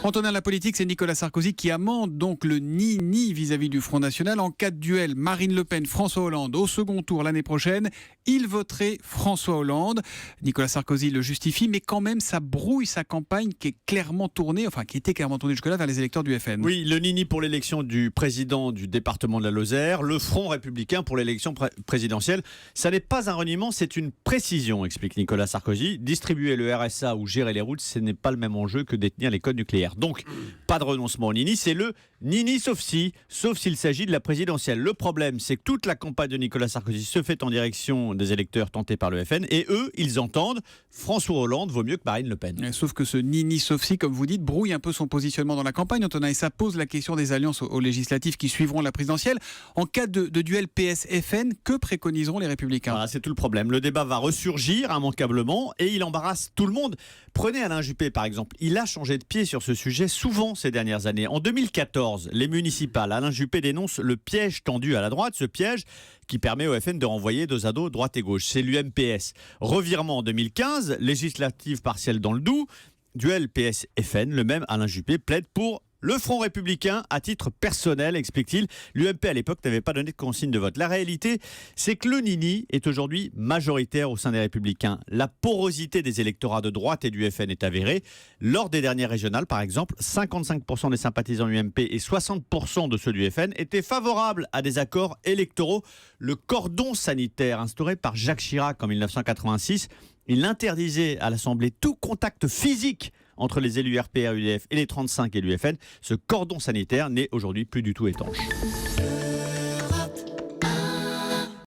Antonin, la politique, c'est Nicolas Sarkozy qui amende donc le ni-ni vis-à-vis du Front National. En cas de duel Marine Le Pen, François Hollande au second tour l'année prochaine, il voterait François Hollande. Nicolas Sarkozy le justifie, mais quand même, ça brouille sa campagne qui était clairement tournée jusque-là vers les électeurs du FN. Oui, le ni-ni pour l'élection du président du département de la Lozère, le Front républicain pour l'élection présidentielle. Ça n'est pas un reniement, c'est une précision, explique Nicolas Sarkozy. Distribuer le RSA ou gérer les routes, ce n'est pas le même enjeu que détenir les codes nucléaires. Donc, pas de renoncement au ni-ni, c'est le ni-ni sauf s'il s'agit de la présidentielle. Le problème, c'est que toute la campagne de Nicolas Sarkozy se fait en direction des électeurs tentés par le FN, et eux, ils entendent François Hollande vaut mieux que Marine Le Pen. Sauf que ce ni-ni sauf si, comme vous dites, brouille un peu son positionnement dans la campagne, Antonin, et ça pose la question des alliances aux législatives qui suivront la présidentielle. En cas de duel PS-FN, que préconiseront les Républicains ? Voilà, c'est tout le problème. Le débat va ressurgir immanquablement et il embarrasse tout le monde. Prenez Alain Juppé par exemple. Il a changé de pied sur ce sujet souvent ces dernières années. En 2014, les municipales, Alain Juppé dénonce le piège tendu à la droite, ce piège qui permet au FN de renvoyer dos à dos droite et gauche. C'est l'UMPS. Revirement en 2015, législative partielle dans le Doubs, duel PS-FN, le même Alain Juppé plaide pour le Front républicain à titre personnel, explique-t-il. L'UMP à l'époque n'avait pas donné de consigne de vote. La réalité, c'est que le ni-ni est aujourd'hui majoritaire au sein des Républicains. La porosité des électorats de droite et du FN est avérée. Lors des dernières régionales, par exemple, 55% des sympathisants UMP et 60% de ceux du FN étaient favorables à des accords électoraux. Le cordon sanitaire instauré par Jacques Chirac en 1986, il interdisait à l'Assemblée tout contact physique entre les élus RPR, UDF et les 35 élus FN. Ce cordon sanitaire n'est aujourd'hui plus du tout étanche.